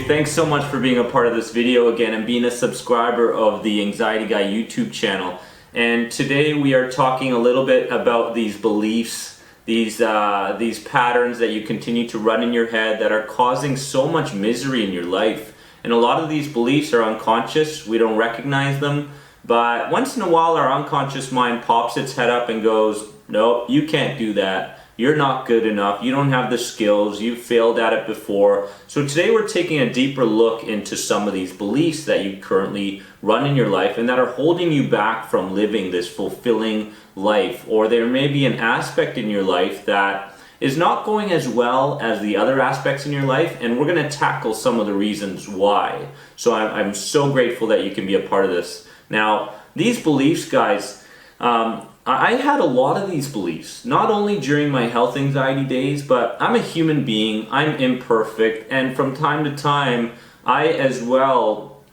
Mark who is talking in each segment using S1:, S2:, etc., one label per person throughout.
S1: thanks so much for being a part of this video again and being a subscriber of the Anxiety Guy YouTube channel. And today we are talking a little bit about these beliefs, these patterns that you continue to run in your head that are causing so much misery in your life. And a lot of these beliefs are unconscious, we don't recognize them, but once in a while our unconscious mind pops its head up and goes, no, you can't do that. You're not good enough, you don't have the skills, you've failed at it before. So today we're taking a deeper look into some of these beliefs that you currently run in your life and that are holding you back from living this fulfilling life. Or there may be an aspect in your life that is not going as well as the other aspects in your life, and we're going to tackle some of the reasons why. So I'm so grateful that you can be a part of this. Now, these beliefs, guys, I had a lot of these beliefs, not only during my health anxiety days, but I'm a human being, I'm imperfect, and from time to time, I as well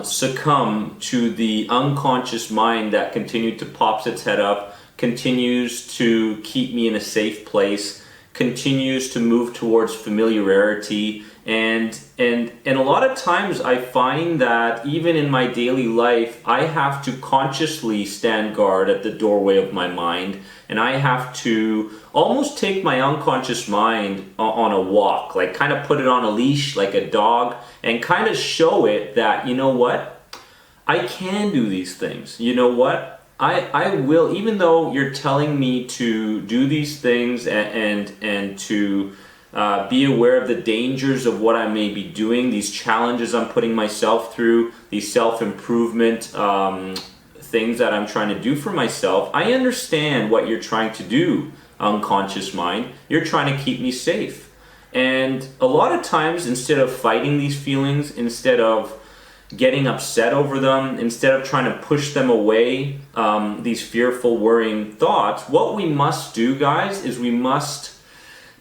S1: succumb to the unconscious mind that continued to pops its head up, continues to keep me in a safe place, continues to move towards familiarity, and a lot of times I find that even in my daily life I have to consciously stand guard at the doorway of my mind, and I have to almost take my unconscious mind on a walk, like kind of put it on a leash like a dog and kind of show it that, you know what, I can do these things. You know what, I will, even though you're telling me to do these things and to be aware of the dangers of what I may be doing, these challenges I'm putting myself through, these self-improvement things that I'm trying to do for myself. I understand what you're trying to do, unconscious mind. You're trying to keep me safe. And a lot of times, instead of fighting these feelings, instead of getting upset over them, instead of trying to push them away, these fearful, worrying thoughts, what we must do, guys, is we must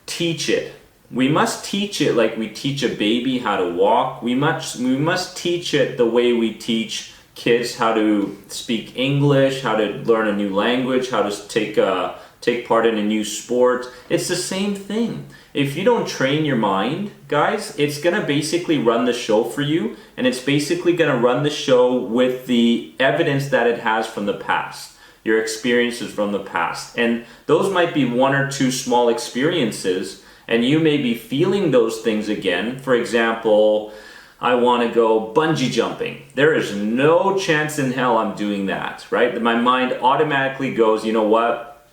S1: teach it. We must teach it like we teach a baby how to walk. We must teach it the way we teach kids how to speak English, how to learn a new language, how to take part in a new sport. It's the same thing. If you don't train your mind, guys, it's gonna basically run the show for you, and it's basically gonna run the show with the evidence that it has from the past, your experiences from the past. And those might be one or two small experiences, and you may be feeling those things again. For example, I want to go bungee jumping. There is no chance in hell I'm doing that, right? My mind automatically goes, you know what?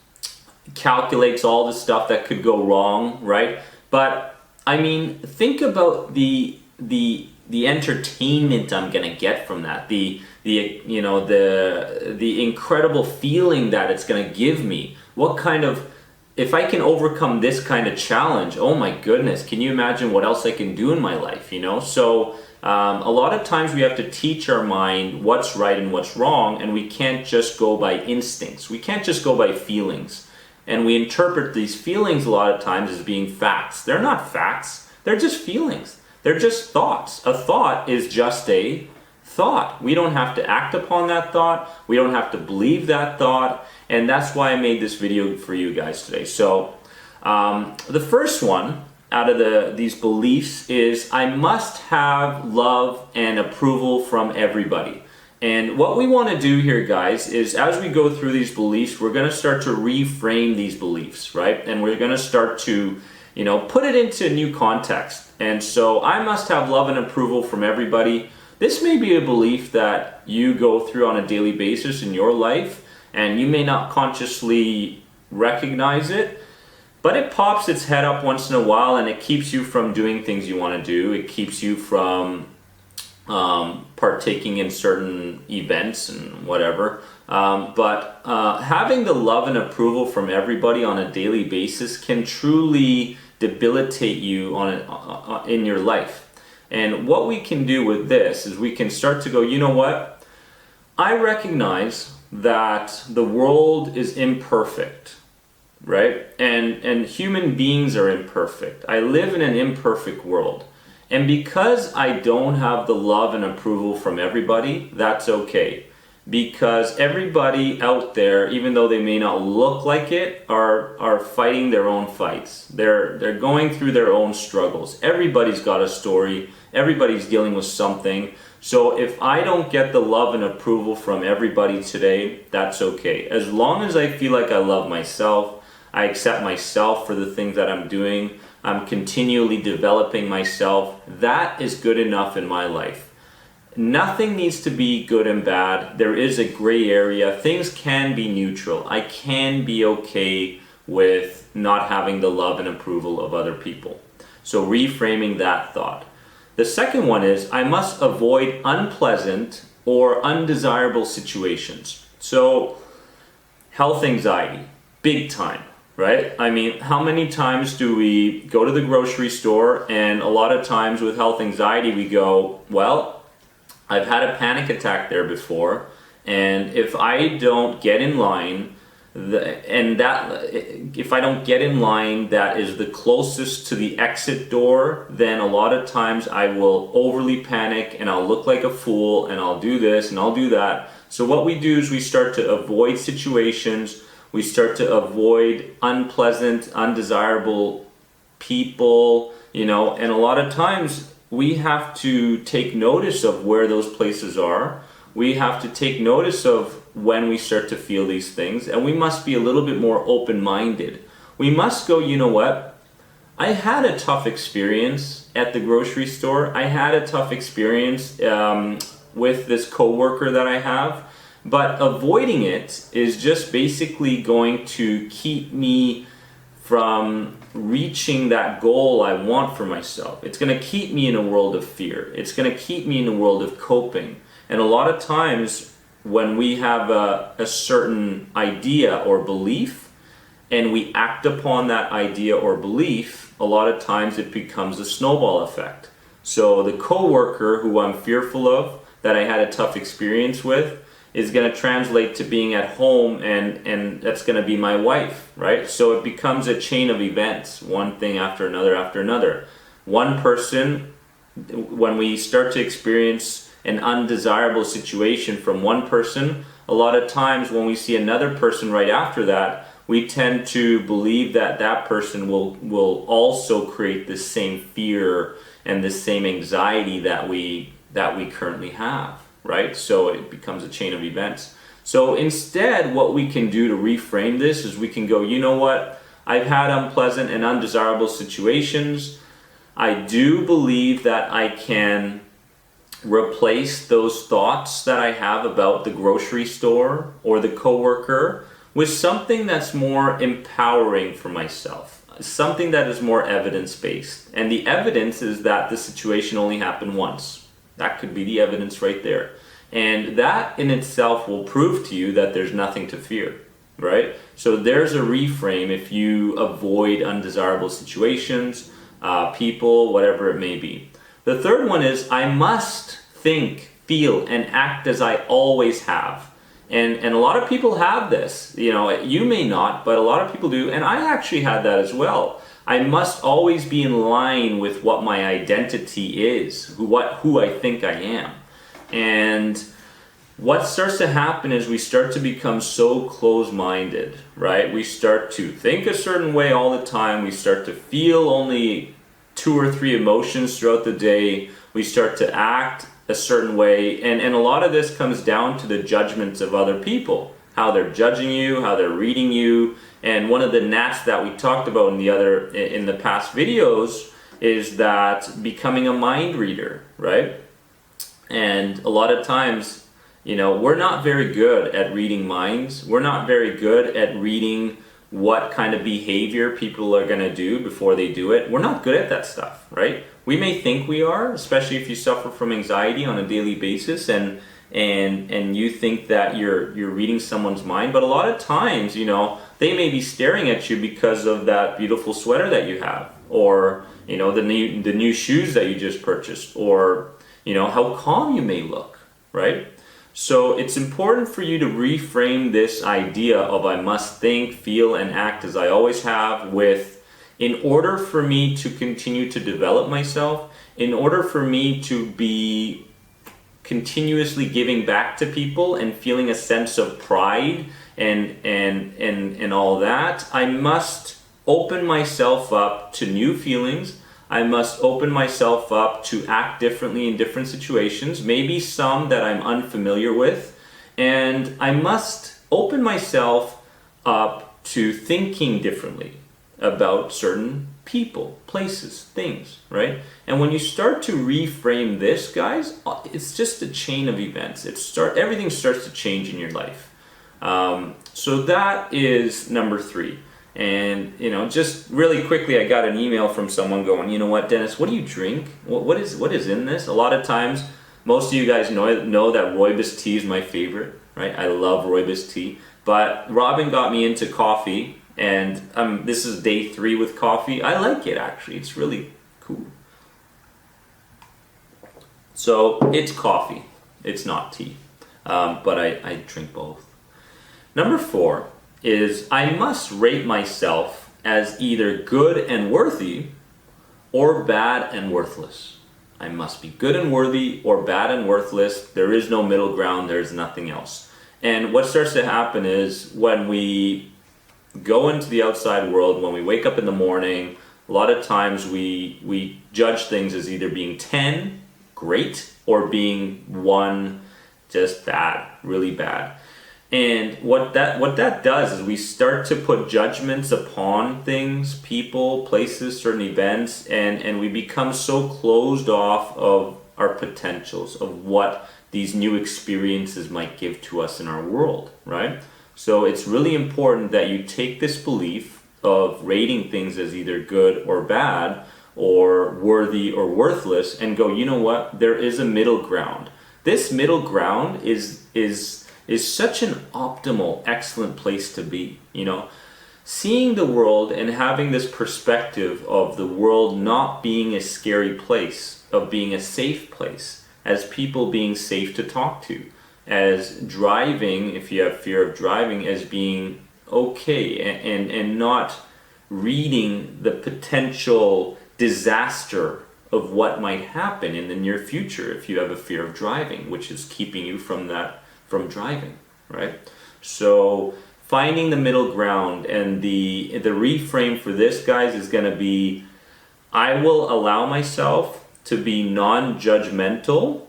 S1: Calculates all the stuff that could go wrong, right? But I mean, think about the entertainment I'm gonna get from that, the incredible feeling that it's gonna give me. What kind of, if I can overcome this kind of challenge, oh my goodness, can you imagine what else I can do in my life, you know? So a lot of times we have to teach our mind what's right and what's wrong, and we can't just go by instincts. We can't just go by feelings. And we interpret these feelings a lot of times as being facts. They're not facts, they're just feelings. They're just thoughts. A thought is just a thought. We don't have to act upon that thought. We don't have to believe that thought. And that's why I made this video for you guys today. So the first one out of these beliefs is I must have love and approval from everybody. And what we want to do here, guys, is as we go through these beliefs, we're going to start to reframe these beliefs, right? And we're going to start to, you know, put it into a new context. And so I must have love and approval from everybody. This may be a belief that you go through on a daily basis in your life, and you may not consciously recognize it, but it pops its head up once in a while, and it keeps you from doing things you want to do. It keeps you from partaking in certain events and whatever. But having the love and approval from everybody on a daily basis can truly debilitate you in your life. And what we can do with this is we can start to go, you know what? I recognize that the world is imperfect, right? And human beings are imperfect. I live in an imperfect world. And because I don't have the love and approval from everybody, that's okay. because everybody out there, even though they may not look like it, are fighting their own fights. They're going through their own struggles. Everybody's got a story. Everybody's dealing with something. So if I don't get the love and approval from everybody today, that's okay. As long as I feel like I love myself, I accept myself for the things that I'm doing, I'm continually developing myself, that is good enough in my life. Nothing needs to be good and bad. There is a gray area. Things can be neutral. I can be okay with not having the love and approval of other people. So reframing that thought. The second one is I must avoid unpleasant or undesirable situations. So health anxiety, big time, right? I mean, how many times do we go to the grocery store, and a lot of times with health anxiety we go, well, I've had a panic attack there before, and if I don't get in line, if I don't get in line that is the closest to the exit door, then a lot of times I will overly panic and I'll look like a fool and I'll do this and I'll do that. So what we do is we start to avoid situations, we start to avoid unpleasant, undesirable people, and a lot of times we have to take notice of where those places are. We have to take notice of when we start to feel these things, and we must be a little bit more open-minded. We must go, you know what? I had a tough experience at the grocery store. I had a tough experience with this coworker that I have, but avoiding it is just basically going to keep me from reaching that goal I want for myself. It's going to keep me in a world of fear. It's going to keep me in a world of coping. And a lot of times when we have a certain idea or belief and we act upon that idea or belief, a lot of times it becomes a snowball effect. So the coworker who I'm fearful of, that I had a tough experience with, is going to translate to being at home, and that's going to be my wife, right? So it becomes a chain of events, one thing after another after another. One person, when we start to experience an undesirable situation from one person, a lot of times when we see another person right after that, we tend to believe that that person will also create the same fear and the same anxiety that we currently have, right? So it becomes a chain of events. So instead, what we can do to reframe this is we can go, you know what? I've had unpleasant and undesirable situations. I do believe that I can replace those thoughts that I have about the grocery store or the coworker with something that's more empowering for myself, something that is more evidence-based. And the evidence is that the situation only happened once. That could be the evidence right there. And that in itself will prove to you that there's nothing to fear, right? So there's a reframe if you avoid undesirable situations, people, whatever it may be. The third one is I must think, feel, and act as I always have. And a lot of people have this. You may not, but a lot of people do. And I actually had that as well. I must always be in line with what my identity is, who I think I am. And what starts to happen is we start to become so close-minded, right? We start to think a certain way all the time. We start to feel only 2 or 3 emotions throughout the day. We start to act a certain way, and a lot of this comes down to the judgments of other people, how they're judging you, how they're reading you. And one of the gnats that we talked about in the past videos is that becoming a mind reader, right? And a lot of times, we're not very good at reading minds. We're not very good at reading what kind of behavior people are going to do before they do it. We're not good at that stuff, right? We may think we are, especially if you suffer from anxiety on a daily basis and you think that you're reading someone's mind, but a lot of times, they may be staring at you because of that beautiful sweater that you have, or the new shoes that you just purchased, or how calm you may look, right? So it's important for you to reframe this idea of I must think, feel, and act as I always have with, in order for me to continue to develop myself, in order for me to be continuously giving back to people and feeling a sense of pride and all that, I must open myself up to new feelings. I must open myself up to act differently in different situations, maybe some that I'm unfamiliar with, and I must open myself up to thinking differently about certain people, places, things, right? And when you start to reframe this, guys, it's just a chain of events. Everything starts to change in your life. So that is number 3. And just really quickly, I got an email from someone going, you know what, Dennis, what do you drink? What is in this? A lot of times, most of you guys know that rooibos tea is my favorite, right? I love rooibos tea. But Robin got me into coffee, and this is day 3 with coffee. I like it, actually. It's really cool. So it's coffee. It's not tea. But I drink both. Number 4 is I must rate myself as either good and worthy or bad and worthless. I must be good and worthy or bad and worthless. There is no middle ground. There's nothing else. And what starts to happen is when we go into the outside world, when we wake up in the morning, a lot of times we judge things as either being 10, great, or being 1, just bad, really bad. And what that does is we start to put judgments upon things, people, places, certain events, and we become so closed off of our potentials, of what these new experiences might give to us in our world, right? So it's really important that you take this belief of rating things as either good or bad, or worthy or worthless, and go, you know what, there is a middle ground. This middle ground is such an optimal, excellent place to be. Seeing the world and having this perspective of the world not being a scary place, of being a safe place, as people being safe to talk to, as driving, if you have fear of driving, as being okay, and not reading the potential disaster of what might happen in the near future if you have a fear of driving, which is keeping you from driving, right? So finding the middle ground, and the reframe for this, guys, is going to be, I will allow myself to be non-judgmental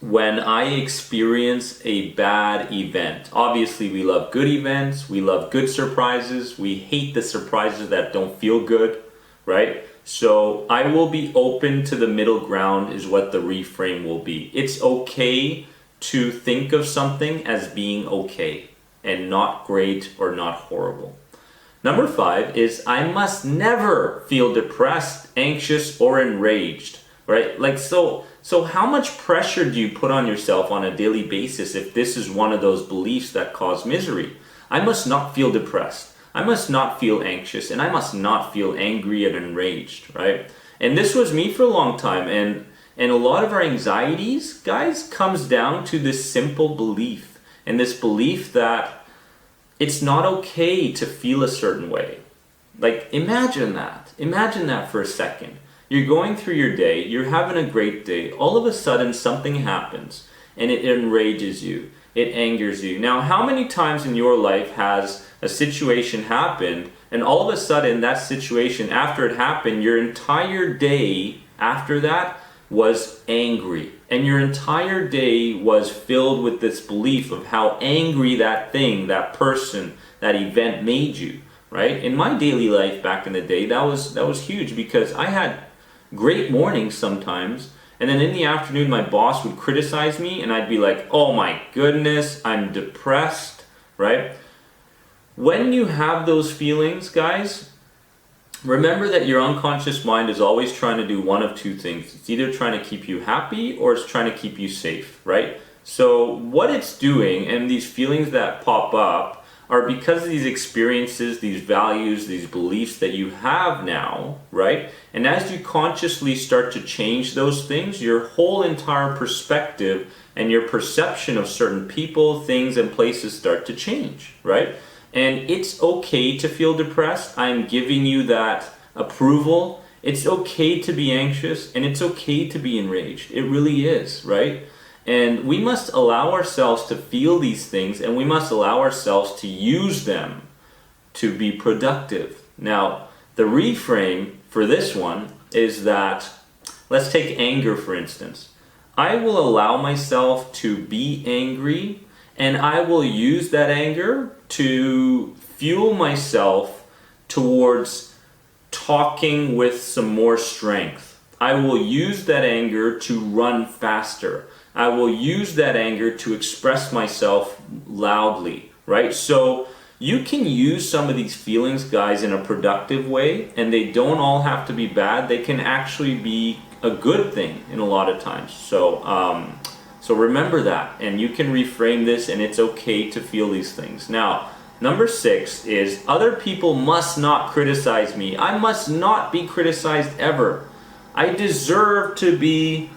S1: when I experience a bad event. Obviously, we love good events, we love good surprises, we hate the surprises that don't feel good, right? So I will be open to the middle ground is what the reframe will be. It's okay to think of something as being okay and not great or not horrible. Number 5 is I must never feel depressed, anxious, or enraged, right? So how much pressure do you put on yourself on a daily basis if this is one of those beliefs that cause misery? I must not feel depressed. I must not feel anxious, and I must not feel angry and enraged, right? And this was me for a long time, and a lot of our anxieties, guys, comes down to this simple belief, and this belief that it's not okay to feel a certain way. Like, imagine that. Imagine that for a second. You're going through your day, you're having a great day, all of a sudden something happens, and it enrages you, it angers you. Now, how many times in your life has a situation happened, and all of a sudden that situation, after it happened, your entire day after that was angry, and your entire day was filled with this belief of how angry that thing, that person, that event made you, right? In my daily life back in the day, that was huge, because I had great mornings sometimes, and then in the afternoon my boss would criticize me, and I'd be like, oh my goodness, I'm depressed, right? When you have those feelings, guys, remember that your unconscious mind is always trying to do one of two things. It's either trying to keep you happy or it's trying to keep you safe, right? So what it's doing, and these feelings that pop up, are because of these experiences, these values, these beliefs that you have now, right? And as you consciously start to change those things, your whole entire perspective and your perception of certain people, things, and places start to change, right? And it's okay to feel depressed. I'm giving you that approval. It's okay to be anxious, and it's okay to be enraged. It really is, right? And we must allow ourselves to feel these things, and we must allow ourselves to use them to be productive. Now, the reframe for this one is that, let's take anger for instance. I will allow myself to be angry, and I will use that anger to fuel myself towards talking with some more strength. I will use that anger to run faster. I will use that anger to express myself loudly, right? So you can use some of these feelings, guys, in a productive way, and they don't all have to be bad. They can actually be a good thing in a lot of times. So remember that, and you can reframe this, and it's okay to feel these things. Now, number 6 is other people must not criticize me. I must not be criticized ever. I deserve to be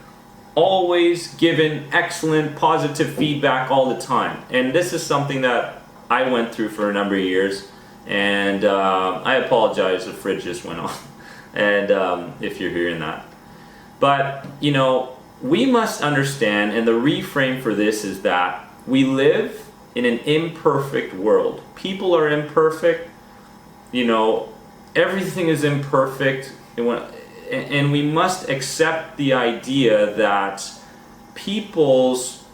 S1: always given excellent, positive feedback all the time. And this is something that I went through for a number of years, and I apologize, the fridge just went on, and if you're hearing that. But, you know, we must understand, and the reframe for this is that we live in an imperfect world. People are imperfect, you know, everything is imperfect, and we must accept the idea that people's,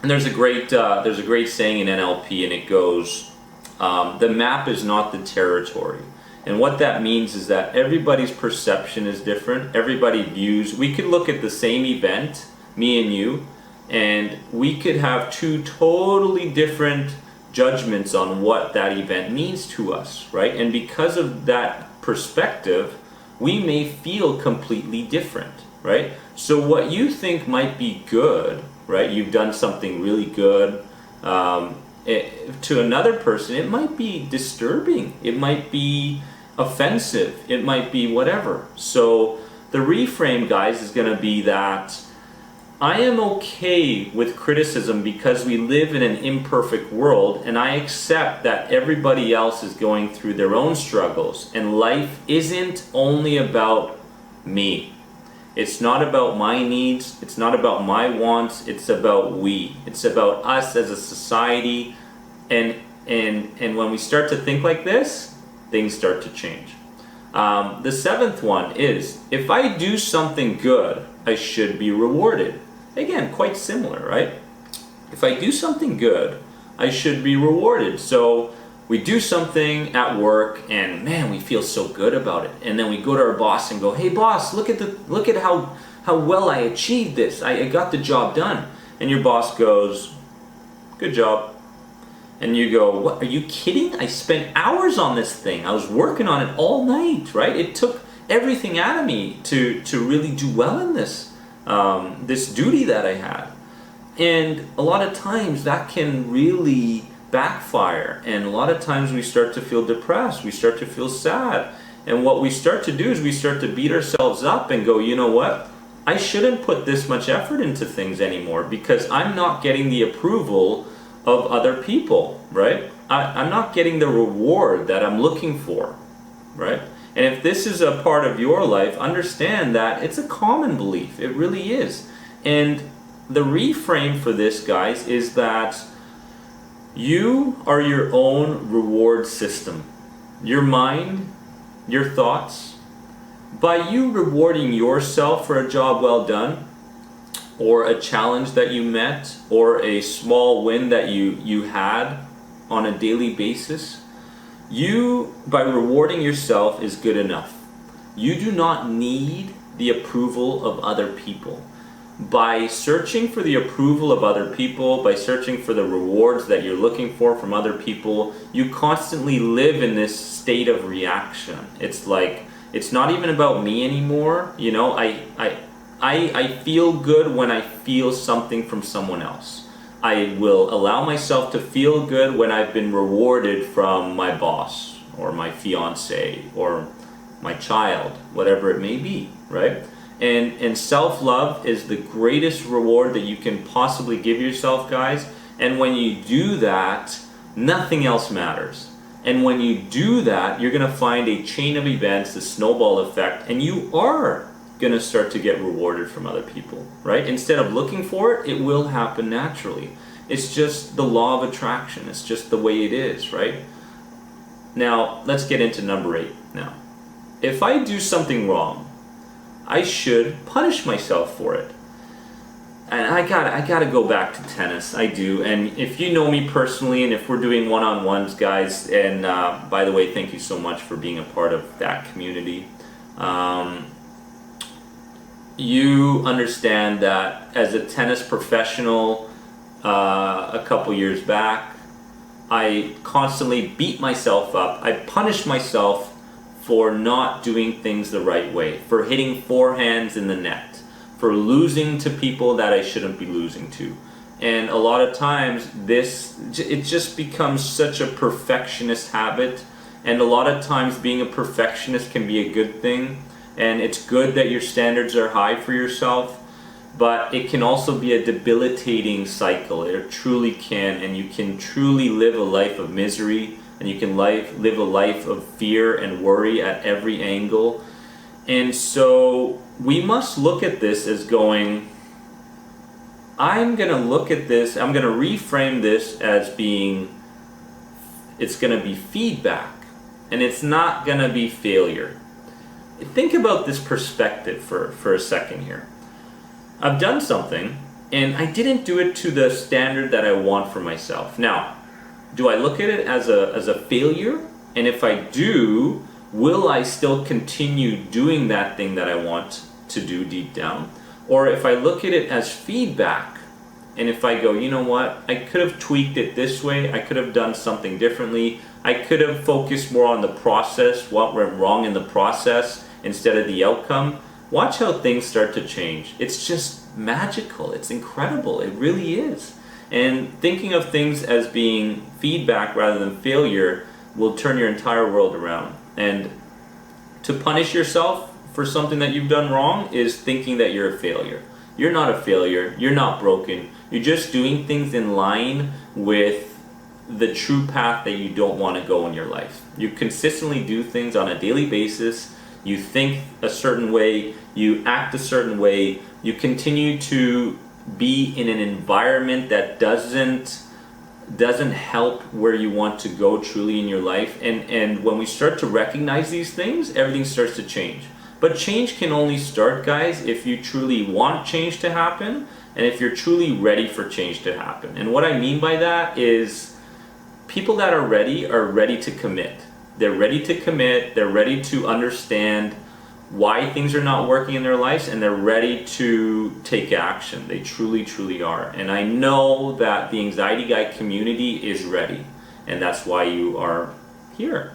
S1: and there's a great saying in NLP, and it goes, the map is not the territory. And what that means is that everybody's perception is different. Everybody views, we could look at the same event, me and you, and we could have two totally different judgments on what that event means to us, right? And because of that perspective, we may feel completely different, right? So what you think might be good, right? You've done something really good. To another person, it might be disturbing. It might be offensive. It might be whatever. So the reframe, guys, is going to be that I am okay with criticism because we live in an imperfect world, and I accept that everybody else is going through their own struggles, and life isn't only about me. It's not about my needs, it's not about my wants, it's about we. It's about us as a society, and when we start to think like this, things start to change. The 7th one is, if I do something good, I should be rewarded. Again, quite similar, right? If I do something good, I should be rewarded. So we do something at work, and man, we feel so good about it. And then we go to our boss and go, hey boss, look at how well I achieved this. I got the job done. And your boss goes, good job. And you go, what, are you kidding? I spent hours on this thing. I was working on it all night, right? It took everything out of me to really do well in this duty that I had. And a lot of times that can really backfire, and a lot of times we start to feel depressed, we start to feel sad, and what we start to do is we start to beat ourselves up and go, you know what, I shouldn't put this much effort into things anymore because I'm not getting the approval of other people, right? I'm not getting the reward that I'm looking for, right? And if this is a part of your life, understand that it's a common belief. It really is. And the reframe for this, guys, is that you are your own reward system. Your mind, your thoughts. By you rewarding yourself for a job well done, or a challenge that you met, or a small win that you had on a daily basis, you, by rewarding yourself, is good enough. You do not need the approval of other people. By searching for the approval of other people, by searching for the rewards that you're looking for from other people, you constantly live in this state of reaction. It's like, it's not even about me anymore. You know, I feel good when I feel something from someone else. I will allow myself to feel good when I've been rewarded from my boss or my fiance or my child, whatever it may be, right? And self-love is the greatest reward that you can possibly give yourself, guys. And when you do that, nothing else matters. And when you do that, you're going to find a chain of events, the snowball effect, and you are gonna start to get rewarded from other people, right? Instead of looking for it, it will happen naturally. It's just the law of attraction. It's just the way it is, right? Now, let's get into number 8 now. If I do something wrong, I should punish myself for it. And I gotta go back to tennis. I do. And if you know me personally, and if we're doing one-on-ones, guys, and by the way, thank you so much for being a part of that community. You understand that as a tennis professional, a couple years back, I constantly beat myself up. I punished myself for not doing things the right way, for hitting forehands in the net, for losing to people that I shouldn't be losing to. And a lot of times it just becomes such a perfectionist habit, and a lot of times being a perfectionist can be a good thing, and it's good that your standards are high for yourself, but it can also be a debilitating cycle. It truly can, and you can truly live a life of misery, and you can live a life of fear and worry at every angle. And so we must look at this as going, I'm going to look at this, I'm going to reframe this as being, it's going to be feedback, and it's not going to be failure. Think about this perspective for a second here. I've done something, and I didn't do it to the standard that I want for myself. Now, do I look at it as a failure? And if I do, will I still continue doing that thing that I want to do deep down? Or if I look at it as feedback, and if I go, you know what, I could have tweaked it this way, I could have done something differently, I could have focused more on the process, what went wrong in the process instead of the outcome, watch how things start to change. It's just magical, it's incredible, it really is. And thinking of things as being feedback rather than failure will turn your entire world around. And to punish yourself for something that you've done wrong is thinking that you're a failure. You're not a failure, you're not broken, you're just doing things in line with the true path that you don't want to go in your life. You consistently do things on a daily basis, you think a certain way, you act a certain way, you continue to be in an environment that doesn't help where you want to go truly in your life. And when we start to recognize these things, everything starts to change. But change can only start, guys, if you truly want change to happen and if you're truly ready for change to happen. And what I mean by that is people that are ready to commit. They're ready to commit, they're ready to understand why things are not working in their lives, and they're ready to take action. They truly, truly are. And I know that the Anxiety Guy community is ready, and that's why you are here.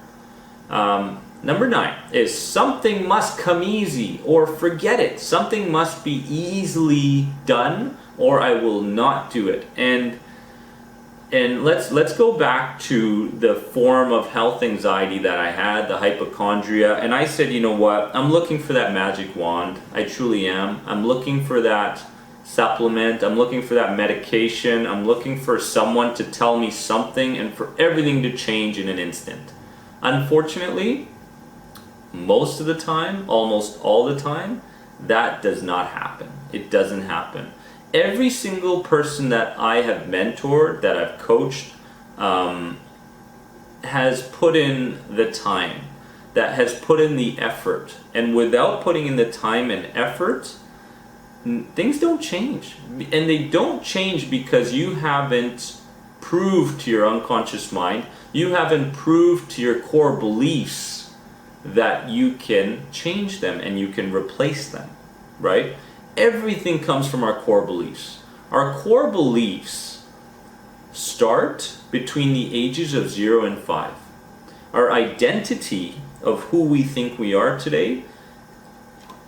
S1: Number 9 is something must come easy, or forget it. Something must be easily done, or I will not do it. And let's go back to the form of health anxiety that I had, the hypochondria, and I said, you know what, I'm looking for that magic wand. I truly am. I'm looking for that supplement, I'm looking for that medication, I'm looking for someone to tell me something and for everything to change in an instant. Unfortunately, most of the time, almost all the time, that does not happen. It doesn't happen. Every single person that I have mentored, that I've coached, has put in the time, that has put in the effort. And without putting in the time and effort, things don't change. And they don't change because you haven't proved to your unconscious mind, you haven't proved to your core beliefs that you can change them and you can replace them, right? Everything comes from our core beliefs. Our core beliefs start between the ages of 0 and 5. Our identity of who we think we are today,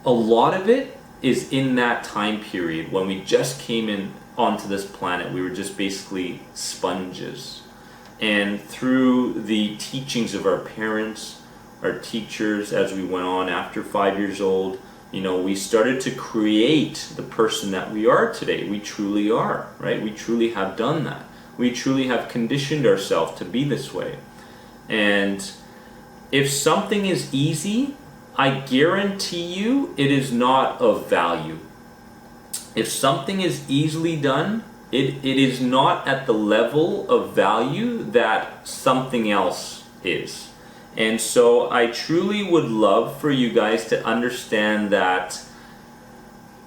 S1: a lot of it is in that time period when we just came in onto this planet. We were just basically sponges. And through the teachings of our parents, our teachers, as we went on after 5 years old, you know, we started to create the person that we are today. We truly are, right? We truly have done that. We truly have conditioned ourselves to be this way. And if something is easy, I guarantee you it is not of value. If something is easily done, it is not at the level of value that something else is. And so I truly would love for you guys to understand that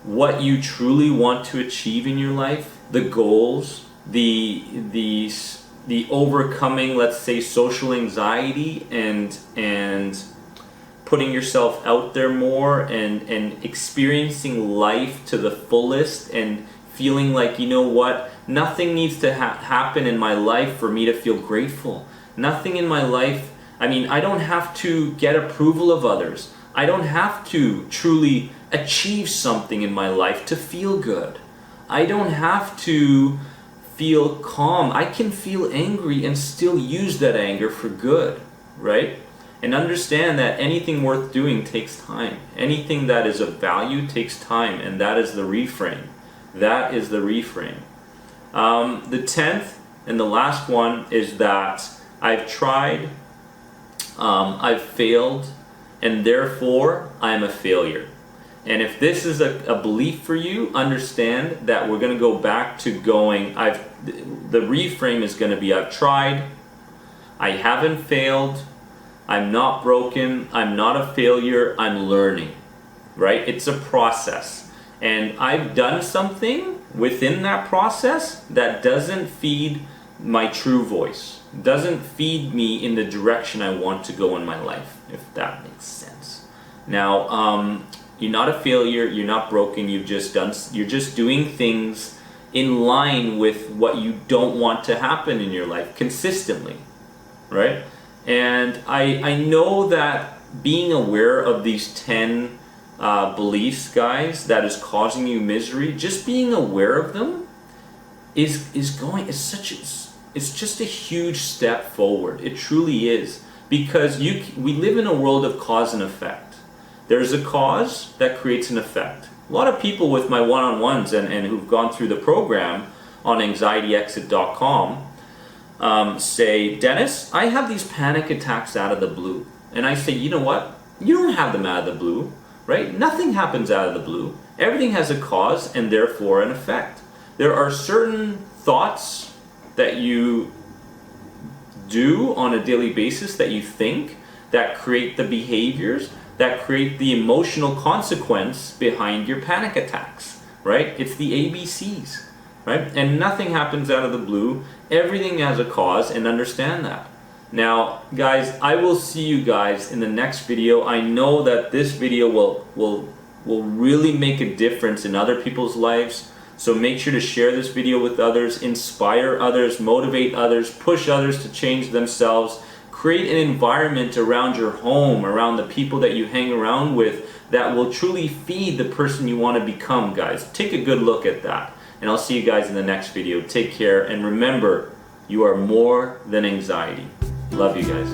S1: what you truly want to achieve in your life, the goals, the overcoming, let's say, social anxiety and putting yourself out there more and experiencing life to the fullest and feeling like, you know what, nothing needs to happen in my life for me to feel grateful. Nothing in my life, I mean, I don't have to get approval of others. I don't have to truly achieve something in my life to feel good. I don't have to feel calm. I can feel angry and still use that anger for good, right? And understand that anything worth doing takes time. Anything that is of value takes time, and that is the reframe. That is the reframe. The 10th and the last one is that I've tried, I've failed, and therefore I'm a failure. And if this is a belief for you, understand that we're going to go back to going, the reframe is going to be, I've tried, I haven't failed, I'm not broken, I'm not a failure, I'm learning, right? It's a process. And I've done something within that process that doesn't feed my true voice, doesn't feed me in the direction I want to go in my life, if that makes sense. Now, you're not a failure, you're not broken, you're just doing things in line with what you don't want to happen in your life consistently, right? And I know that being aware of these 10 beliefs, guys, that is causing you misery, just being aware of them is just a huge step forward. It truly is, because we live in a world of cause and effect. There's a cause that creates an effect. A lot of people with my one-on-ones and who've gone through the program on anxietyexit.com say, Dennis, I have these panic attacks out of the blue. And I say, you know what? You don't have them out of the blue, right? Nothing happens out of the blue. Everything has a cause and therefore an effect. There are certain thoughts that you do on a daily basis that you think that create the behaviors that create the emotional consequence behind your panic attacks, right? It's the ABCs, right? And nothing happens out of the blue. Everything has a cause, and understand that. Now, guys, I will see you guys in the next video. I know that this video will really make a difference in other people's lives. So make sure to share this video with others, inspire others, motivate others, push others to change themselves. Create an environment around your home, around the people that you hang around with, that will truly feed the person you want to become, guys. Take a good look at that. And I'll see you guys in the next video. Take care, and remember, you are more than anxiety. Love you guys.